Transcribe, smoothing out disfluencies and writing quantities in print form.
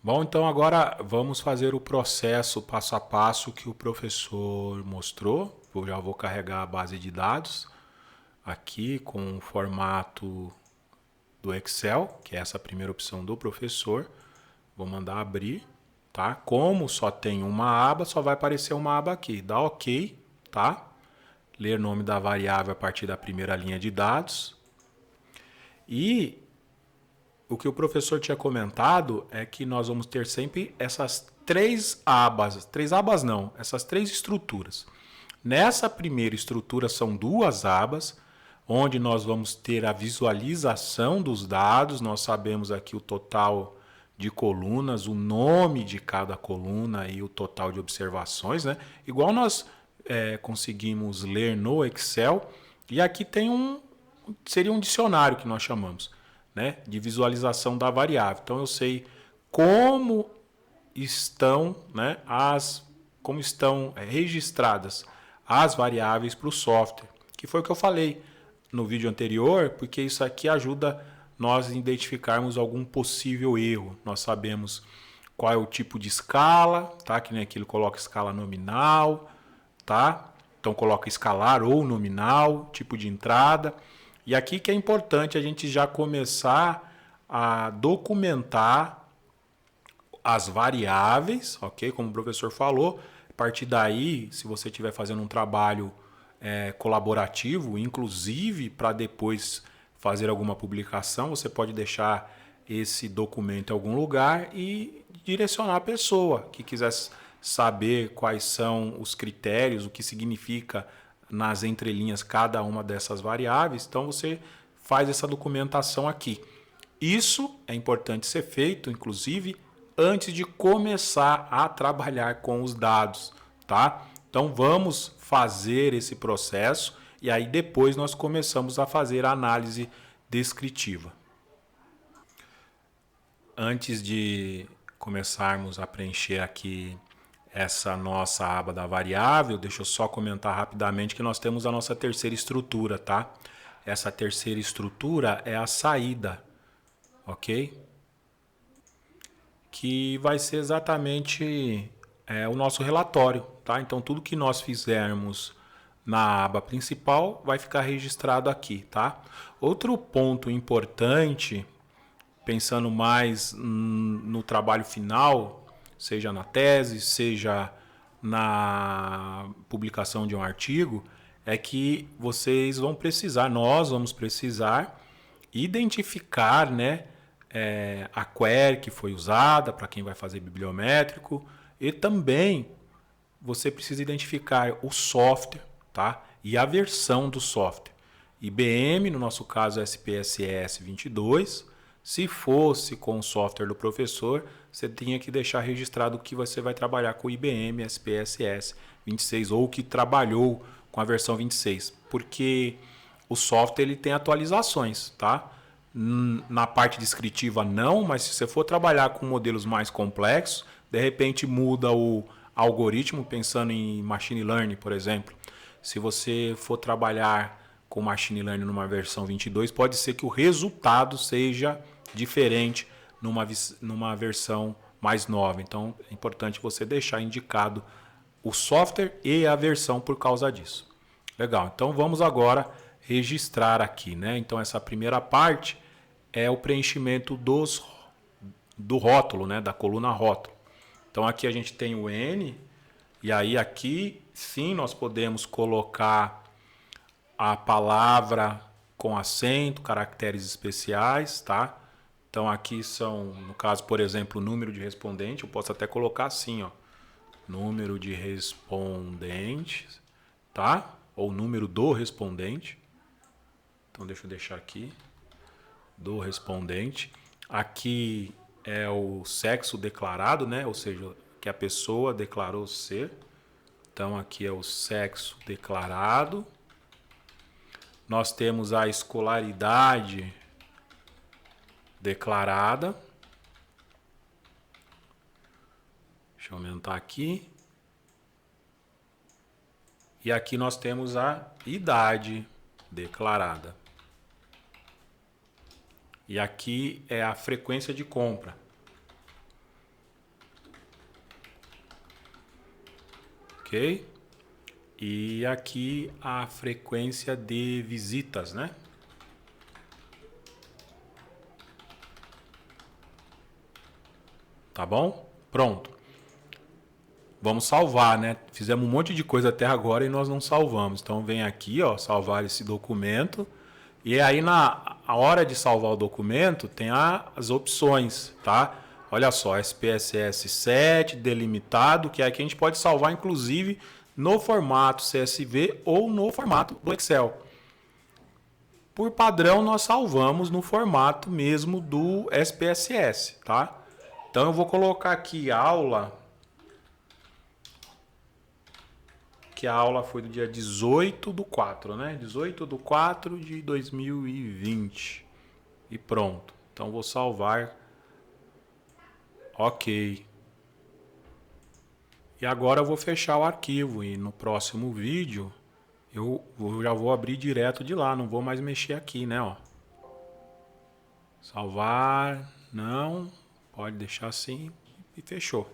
Bom, então agora vamos fazer o processo passo a passo que o professor mostrou. Eu já vou carregar a base de dados aqui com o formato do Excel, que é essa primeira opção do professor. Vou mandar abrir, tá? Como só tem uma aba, só vai aparecer uma aba aqui. Dá OK, tá? Ler nome da variável a partir da primeira linha de dados. E o que o professor tinha comentado é que nós vamos ter sempre essas três abas não, essas três estruturas. Nessa primeira estrutura são duas abas, onde nós vamos ter a visualização dos dados, nós sabemos aqui o total de colunas, o nome de cada coluna e o total de observações, né? Igual nós conseguimos ler no Excel, e aqui tem seria um dicionário que nós chamamos, né, de visualização da variável. Então eu sei como estão, né, como estão registradas as variáveis para o software, que foi o que eu falei no vídeo anterior, porque isso aqui ajuda nós a identificarmos algum possível erro. Nós sabemos qual é o tipo de escala, tá? Que nem aqui ele coloca escala nominal, tá? Então coloca escalar ou nominal, tipo de entrada. E aqui que é importante a gente já começar a documentar as variáveis, ok? Como o professor falou, a partir daí, se você estiver fazendo um trabalho colaborativo, inclusive para depois fazer alguma publicação, você pode deixar esse documento em algum lugar e direcionar a pessoa que quiser saber quais são os critérios, o que significa nas entrelinhas cada uma dessas variáveis. Então você faz essa documentação aqui. Isso é importante ser feito, inclusive, antes de começar a trabalhar com os dados, tá? Então vamos fazer esse processo e aí depois nós começamos a fazer a análise descritiva. Antes de começarmos a preencher aqui essa nossa aba da variável, deixa eu só comentar rapidamente que nós temos a nossa terceira estrutura, tá? Essa terceira estrutura é a saída, ok? Que vai ser exatamente o nosso relatório, tá? Então tudo que nós fizermos na aba principal vai ficar registrado aqui, tá? Outro ponto importante, pensando mais no trabalho final, seja na tese, seja na publicação de um artigo, é que vocês vão precisar, nós vamos precisar identificar, né, a query que foi usada para quem vai fazer bibliométrico, e também você precisa identificar o software, tá? E a versão do software. IBM, no nosso caso SPSS 22. Se fosse com o software do professor, você tinha que deixar registrado que você vai trabalhar com o IBM SPSS 26 ou que trabalhou com a versão 26, porque o software ele tem atualizações, tá? Na parte descritiva não, mas se você for trabalhar com modelos mais complexos, de repente muda o algoritmo, pensando em machine learning, por exemplo. Se você for trabalhar com machine learning numa versão 22, pode ser que o resultado seja diferente numa versão mais nova. Então é importante você deixar indicado o software e a versão por causa disso. Legal, então vamos agora registrar aqui, né? Então essa primeira parte é o preenchimento do rótulo, né? Da coluna rótulo. Então aqui a gente tem o N, e aí aqui sim nós podemos colocar a palavra com acento, caracteres especiais, tá? Então aqui são, no caso, por exemplo, o número de respondente, eu posso até colocar assim, ó, número de respondentes, tá? Ou número do respondente. Então deixa eu deixar aqui, do respondente. Aqui é o sexo declarado, né? Ou seja, que a pessoa declarou ser. Então aqui é o sexo declarado. Nós temos a escolaridade declarada. Deixa eu aumentar aqui. E aqui nós temos a idade declarada. E aqui é a frequência de compra. ok? E aqui a frequência de visitas, né? Tá bom? Pronto. Vamos salvar, né? Fizemos um monte de coisa até agora e nós não salvamos. Então vem aqui, ó, salvar esse documento. E aí na a hora de salvar o documento tem as opções, tá? Olha só, SPSS 7, delimitado, que aqui a gente pode salvar inclusive no formato CSV ou no formato do Excel. Por padrão nós salvamos no formato mesmo do SPSS, tá? Então eu vou colocar aqui aula, que a aula foi do dia 18/4, né? 18/4/2020. E pronto. Então vou salvar. Ok. E agora eu vou fechar o arquivo e no próximo vídeo já vou abrir direto de lá, não vou mais mexer aqui, né? Ó. Salvar, não, pode deixar assim e fechou.